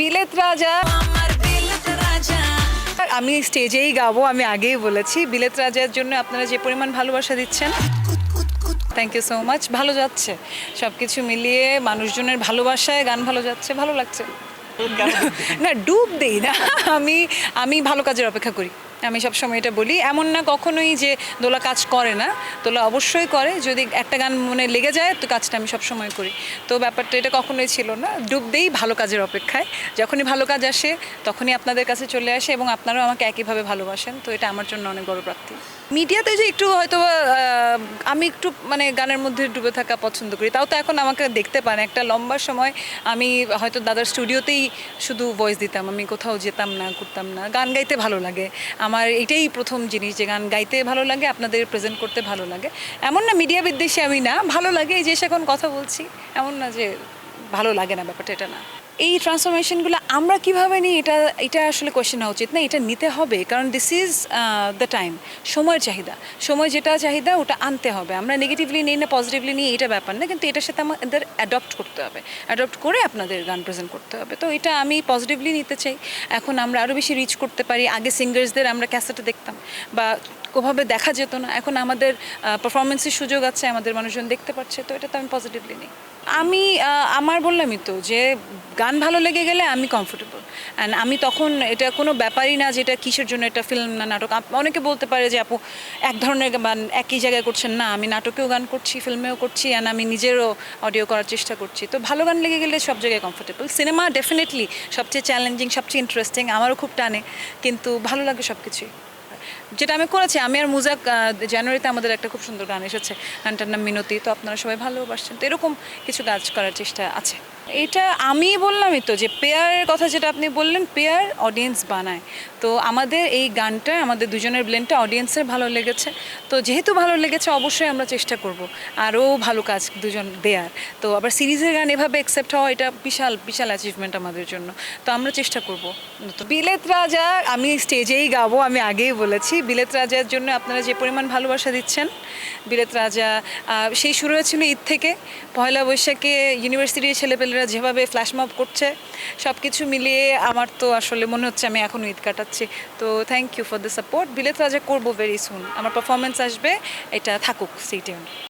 বিলেত রাজা আমি স্টেজেই গাবো, আমি আগেই বলেছি। বিলেত রাজার জন্য আপনারা যে পরিমাণ ভালোবাসা দিচ্ছেন, থ্যাংক ইউ সো মাচ। ভালো যাচ্ছে, সব কিছু মিলিয়ে মানুষজনের ভালোবাসায় গান ভালো যাচ্ছে, ভালো লাগছে। না ডুব দেই না, আমি আমি ভালো কাজের অপেক্ষা করি। আমি সবসময় এটা বলি, এমন না কখনোই যে দোলা কাজ করে না, দোলা অবশ্যই করে। যদি একটা গান মনে লেগে যায় তো কাজটা আমি সবসময় করি। তো ব্যাপারটা এটা কখনোই ছিল না, ডুব দেই ভালো কাজের অপেক্ষায়। যখনই ভালো কাজ আসে তখনই আপনাদের কাছে চলে আসে এবং আপনারাও আমাকে একইভাবে ভালোবাসেন, তো এটা আমার জন্য অনেক বড় প্রাপ্তি। মিডিয়াতে যে একটু হয়তো আমি একটু মানে গানের মধ্যে ডুবে থাকা পছন্দ করি, তাও তো এখন আমাকে দেখতে পান একটা লম্বা সময় আমি হয়তো দাদার স্টুডিওতেই শুধু ভয়েস দিতাম, আমি কোথাও যেতাম না, করতাম না। গান গাইতে ভালো লাগে আমার, এটাই প্রথম জিনিস যে গান গাইতে ভালো লাগে, আপনাদের প্রেজেন্ট করতে ভালো লাগে। এমন না মিডিয়া বিদ্বেষী আমি না, ভালো লাগে এই যে এখন কথা বলছি, এমন না যে ভালো লাগে না, ব্যাপারটা এটা না। এই ট্রান্সফরমেশনগুলো আমরা কীভাবে নিই এটা এটা আসলে কোয়েশ্চেন হওয়া উচিত না, এটা নিতে হবে, কারণ দিস ইজ দ্য টাইম। সময়ের চাহিদা, সময় যেটা চাহিদা ওটা আনতে হবে। আমরা নেগেটিভলি নিই না পজিটিভলি নিই এটা ব্যাপার না, কিন্তু এটার সাথে আমাদের অ্যাডপ্ট করতে হবে, অ্যাডপ্ট করে আপনাদের গান প্রেজেন্ট করতে হবে। তো এটা আমি পজিটিভলি নিতে চাই। এখন আমরা আরও বেশি রিচ করতে পারি। আগে সিঙ্গার্সদের আমরা ক্যাসেটে দেখতাম বা কোভাবে দেখা যেত না, এখন আমাদের পারফরমেন্সের সুযোগ আছে, আমাদের মানুষজন দেখতে পাচ্ছে, তো এটা তো আমি পজিটিভলি নিই। আমি আমার বললামই তো যে গান ভালো লেগে গেলে আমি কমফোর্টেবল, অ্যান্ড আমি তখন এটা কোনো ব্যাপারই না যে এটা কিসের জন্য, এটা ফিল্ম না নাটক। অনেকে বলতে পারে যে আপু এক ধরনের গান একই জায়গায় করছেন, না আমি নাটকেও গান করছি, ফিল্মেও করছি, অ্যান্ড আমি নিজেরও অডিও করার চেষ্টা করছি। তো ভালো গান লেগে গেলে সব জায়গায় কমফোর্টেবল। সিনেমা ডেফিনেটলি সবচেয়ে চ্যালেঞ্জিং, সবচেয়ে ইন্টারেস্টিং, আমারও খুব টানে, কিন্তু ভালো লাগে সব কিছুই। যেটা আমি করেছি, আমি আর মুজাক জানুয়ারিতে আমাদের একটা খুব সুন্দর গান এসেছে, গানটার নাম মিনতি, তো আপনারা সবাই ভালোবাসছেন, তো এরকম কিছু কাজ করার চেষ্টা আছে। এটা আমি বললামই তো যে পেয়ারের কথা যেটা আপনি বললেন, পেয়ার অডিয়েন্স বানায়। তো আমাদের এই গানটা, আমাদের দুজনের ব্লেন্ডটা অডিয়েন্সের ভালো লেগেছে, তো যেহেতু ভালো লেগেছে অবশ্যই আমরা চেষ্টা করব আরও ভালো কাজ দুজন দেয়ার। তো আবার সিরিজের গান এভাবে অ্যাকসেপ্ট হওয়া, এটা বিশাল বিশাল অ্যাচিভমেন্ট আমাদের জন্য, তো আমরা চেষ্টা করব। বিলেত রাজা আমি স্টেজেই গাবো, আমি আগেই বলেছি। বিলেত রাজার জন্য আপনারা যে পরিমাণ ভালোবাসা দিচ্ছেন, বিলেত রাজা সেই শুরু হয়েছিল ঈদ থেকে। পয়লা বৈশাখে ইউনিভার্সিটির ছেলেপেলেরা যেভাবে ফ্ল্যাশমব করছে, সব কিছু মিলিয়ে আমার তো আসলে মনে হচ্ছে আমি এখনও ঈদ কাটাচ্ছি। তো thank you for the support. বিলেত রাজা করবো ভেরি সুন, আমার পারফরমেন্স আসবে, এটা থাকুক, স্টে টিউনড।